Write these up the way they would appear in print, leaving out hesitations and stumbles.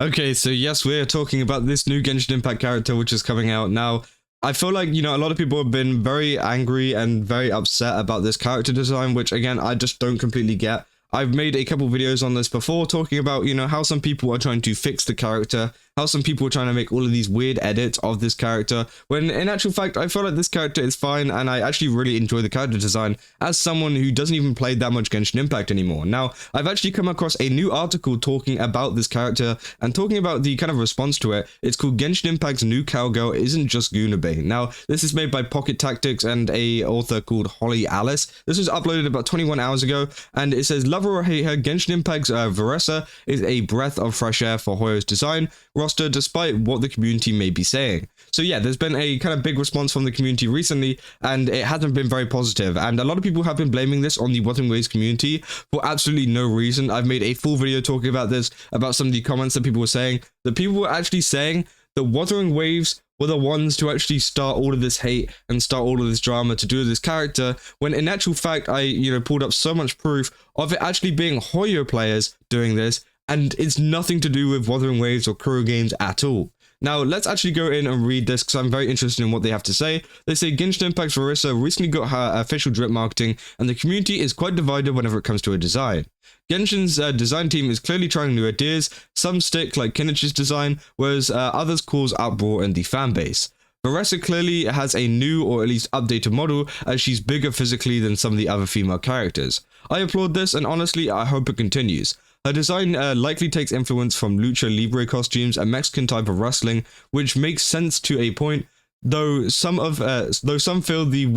Okay, so yes, we're talking about this new Genshin Impact character which is coming out now. I feel like, a lot of people have been very angry and very upset about this character design, which again, I just don't completely get. I've made a couple videos on this before talking about, how some people are trying to fix the character, how some people are trying to make all of these weird edits of this character, when in actual fact, I feel like this character is fine, and I actually really enjoy the character design as someone who doesn't even play that much Genshin Impact anymore. Now, I've actually come across a new article talking about this character and talking about the kind of response to it. It's called Genshin Impact's New Cowgirl Isn't Just Gunabei. Now, this is made by Pocket Tactics and a author called Holly Alice. This was uploaded about 21 hours ago, and it says, love her or hate her, Genshin Impact's Varesa is a breath of fresh air for Hoyo's design roster, despite what the community may be saying. So yeah, there's been a kind of big response from the community recently, and it hasn't been very positive, and a lot of people have been blaming this on the Wuthering Waves community for absolutely no reason. I've made a full video talking about this, about some of the comments that people were saying, that people were actually saying that Wuthering Waves were the ones to actually start all of this hate and start all of this drama to do with this character, when in actual fact, I, pulled up so much proof of it actually being Hoyo players doing this, and it's nothing to do with Wuthering Waves or Kuro Games at all. Now, let's actually go in and read this because I'm very interested in what they have to say. They say Genshin Impact's Varesa recently got her official drip marketing, and the community is quite divided whenever it comes to a design. Genshin's design team is clearly trying new ideas. Some stick, like Kinnich's design, whereas others cause uproar in the fanbase. Varesa clearly has a new or at least updated model, as she's bigger physically than some of the other female characters. I applaud this, and honestly, I hope it continues. Her design likely takes influence from lucha libre costumes, a Mexican type of wrestling, which makes sense to a point, though some feel the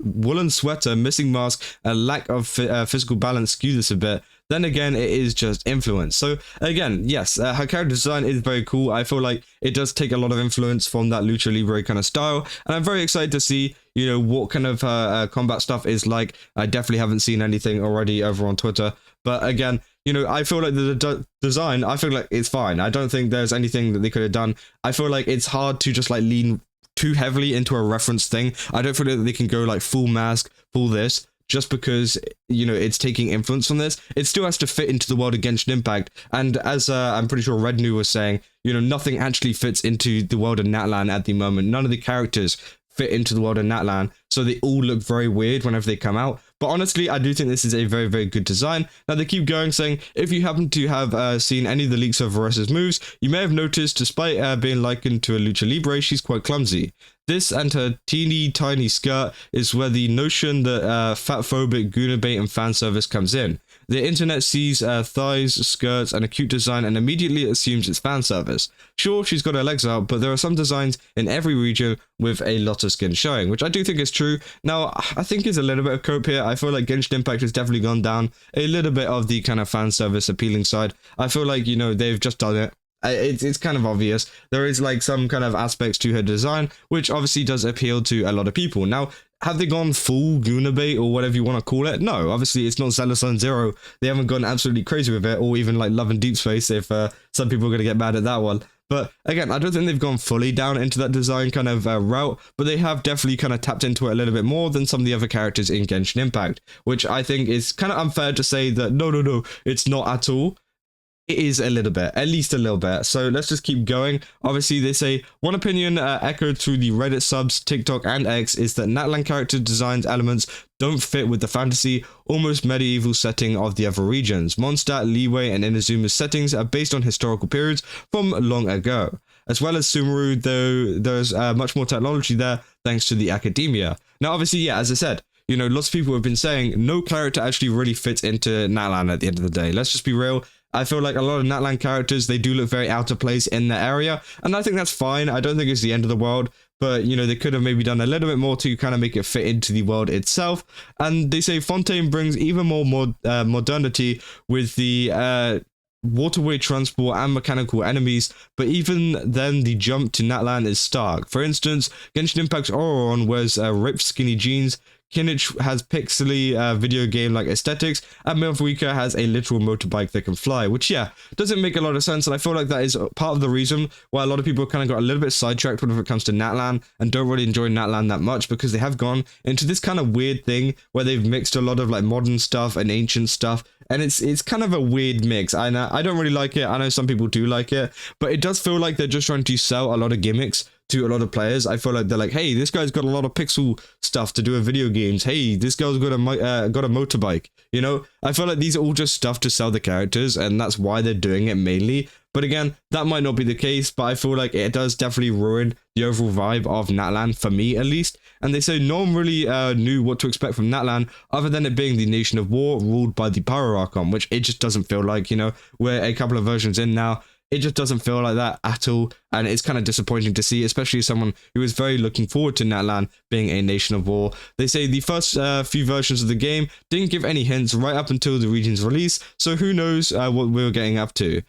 woolen sweater, missing mask, a lack of physical balance skew this a bit. Then again, it is just influence. So again, yes, her character design is very cool. I feel like it does take a lot of influence from that lucha libre kind of style, and I'm very excited to see, what kind of combat stuff is like. I definitely haven't seen anything already over on Twitter, but again, I feel like the design, I feel like it's fine. I don't think there's anything that they could have done. I feel like it's hard to just like lean too heavily into a reference thing. I don't feel like they can go like full mask, full this, just because, it's taking influence from this. It still has to fit into the world of Genshin Impact. And as I'm pretty sure Red New was saying, nothing actually fits into the world of Natlan at the moment. None of the characters fit into the world of Natlan, so they all look very weird whenever they come out. But honestly, I do think this is a very, very good design. Now, they keep going, saying, if you happen to have seen any of the leaks of Varesa's moves, you may have noticed, despite being likened to a lucha libre, she's quite clumsy. This and her teeny tiny skirt is where the notion that fatphobic Gunabei and fan service comes in. The internet sees thighs, skirts, and a cute design and immediately assumes it's fan service. Sure, she's got her legs out, but there are some designs in every region with a lot of skin showing, which I do think is true. Now, I think it's a little bit of cope here. I feel like Genshin Impact has definitely gone down a little bit of the kind of fan service appealing side. I feel like, they've just done it. It's kind of obvious. There is like some kind of aspects to her design, which obviously does appeal to a lot of people. Now, have they gone full Gunabei or whatever you want to call it? No, obviously it's not Zelda Sun Zero. They haven't gone absolutely crazy with it, or even like Love and Deep Space, if some people are going to get mad at that one. But again, I don't think they've gone fully down into that design kind of route, but they have definitely kind of tapped into it a little bit more than some of the other characters in Genshin Impact, which I think is kind of unfair to say that no, it's not at all. It is a little bit, at least a little bit. So let's just keep going. Obviously, they say, one opinion echoed through the Reddit subs, TikTok, and X is that Natlan character designs elements don't fit with the fantasy, almost medieval setting of the other regions. Mondstadt, Liyue, and Inazuma's settings are based on historical periods from long ago. As well as Sumeru, though there's much more technology there thanks to the academia. Now, obviously, yeah, as I said, lots of people have been saying no character actually really fits into Natlan at the end of the day. Let's just be real. I feel like a lot of Natlan characters, they do look very out of place in the area, and I think that's fine. I don't think it's the end of the world, but, they could have maybe done a little bit more to kind of make it fit into the world itself. And they say Fontaine brings even more modernity with the waterway transport and mechanical enemies, but even then the jump to Natlan is stark. For instance, Genshin Impact's Auron wears ripped skinny jeans, Kinnich has pixely video game-like aesthetics, and Milfweaker has a literal motorbike that can fly, which, yeah, doesn't make a lot of sense, and I feel like that is part of the reason why a lot of people kind of got a little bit sidetracked whenever it comes to Natlan, and don't really enjoy Natlan that much, because they have gone into this kind of weird thing where they've mixed a lot of, like, modern stuff and ancient stuff and it's kind of a weird mix. I know I don't really like it. I know some people do like it, but it does feel like they're just trying to sell a lot of gimmicks to a lot of players. I feel like they're like, hey, this guy's got a lot of pixel stuff to do with video games. Hey, this girl's got a motorbike. You know, I feel like these are all just stuff to sell the characters, and that's why they're doing it mainly. But again, that might not be the case, but I feel like it does definitely ruin the overall vibe of Natlan, for me at least. And they say no one really knew what to expect from Natlan, other than it being the Nation of War ruled by the Pyro Archon, which it just doesn't feel like, you know. We're a couple of versions in now. It just doesn't feel like that at all, and it's kind of disappointing to see, especially as someone who is very looking forward to Natlan being a Nation of War. They say the first few versions of the game didn't give any hints right up until the region's release, so who knows what we were getting up to.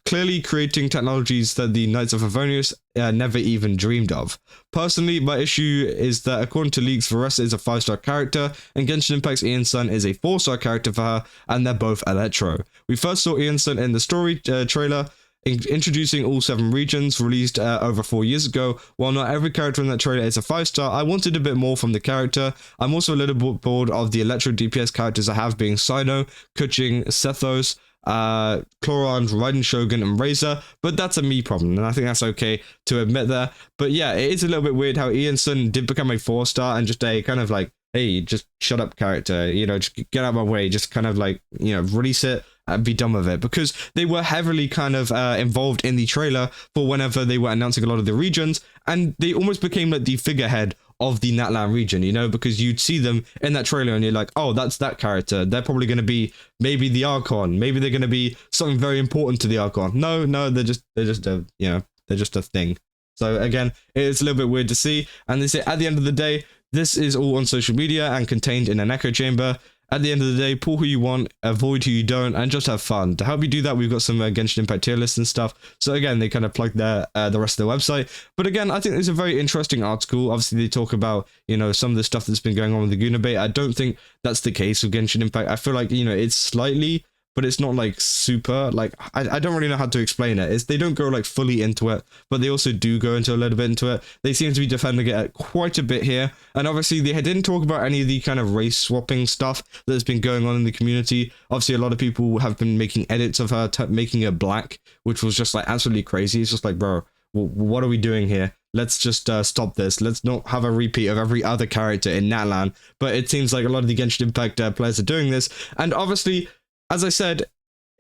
Clearly creating technologies that the Knights of Favonius never even dreamed of. Personally, my issue is that according to leaks, Varesa is a 5-star character, and Genshin Impact's Ian Sun is a 4-star character for her, and they're both Electro. We first saw Ian Sun in the story trailer, introducing all 7 regions, released over 4 years ago. While not every character in that trailer is a 5-star, I wanted a bit more from the character. I'm also a little bit bored of the Electro DPS characters I have, being Sino, Kuching, Sethos, Chlorand, Raiden Shogun, and Razor, but that's a me problem, and I think that's okay to admit there. But yeah, it is a little bit weird how Ian Sun did become a 4-star and just a kind of like, hey, just shut up character, you know, just get out of my way, just kind of like, you know, release it and be done with it, because they were heavily kind of involved in the trailer for whenever they were announcing a lot of the regions, and they almost became like the figurehead of the Natlan region, you know, because you'd see them in that trailer and you're like, oh, that's that character. They're probably going to be maybe the Archon. Maybe they're going to be something very important to the Archon. No, they're just a, you know, they're just a thing. So again, it's a little bit weird to see. And they say at the end of the day, this is all on social media and contained in an echo chamber. At the end of the day, pull who you want, avoid who you don't, and just have fun. To help you do that, we've got some Genshin Impact tier lists and stuff. So again, they kind of plug the rest of the website. But again, I think it's a very interesting article. Obviously, they talk about, you know, some of the stuff that's been going on with the Guna bait. I don't think that's the case with Genshin Impact. I feel like, you know, it's slightly, but it's not like super, like, I don't really know how to explain it. They don't go like fully into it, but they also do go into a little bit into it. They seem to be defending it quite a bit here. And obviously they didn't talk about any of the kind of race swapping stuff that's been going on in the community. Obviously a lot of people have been making edits of her, making her black, which was just like absolutely crazy. It's just like, bro, what are we doing here? Let's just stop this. Let's not have a repeat of every other character in Natlan. But it seems like a lot of the Genshin Impact players are doing this. And obviously, as I said,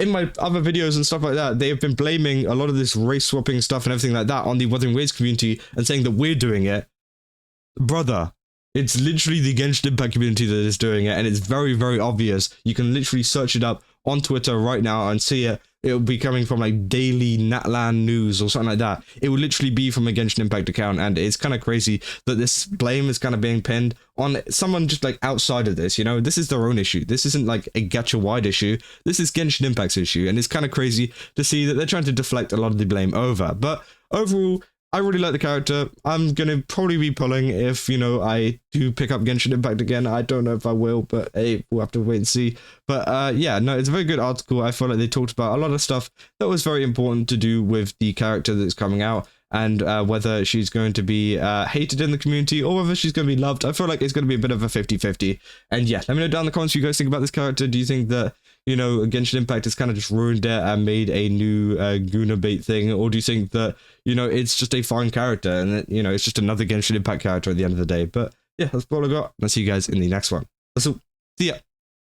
in my other videos and stuff like that, they have been blaming a lot of this race swapping stuff and everything like that on the Wuthering Waves community and saying that we're doing it. Brother, it's literally the Genshin Impact community that is doing it, and it's very, very obvious. You can literally search it up on Twitter right now and see it. It will be coming from like daily Natlan news or something like that. It will literally be from a Genshin Impact account, and it's kind of crazy that this blame is kind of being pinned on someone just like outside of this, you know? This is their own issue. This isn't like a gacha-wide issue. This is Genshin Impact's issue, and it's kind of crazy to see that they're trying to deflect a lot of the blame over. But overall, I really like the character. I'm going to probably be pulling if, you know, I do pick up Genshin Impact again. I don't know if I will, but hey, we'll have to wait and see. But yeah, no, it's a very good article. I feel like they talked about a lot of stuff that was very important to do with the character that's coming out, and whether she's going to be hated in the community or whether she's going to be loved. I feel like it's going to be a bit of a 50-50. And yeah, let me know down in the comments what you guys think about this character. Do you think that, you know, Genshin Impact has kind of just ruined it and made a new Guna bait thing? Or do you think that, you know, it's just a fine character and that, you know, it's just another Genshin Impact character at the end of the day? But yeah, that's all I got. I'll see you guys in the next one. That's all. See ya.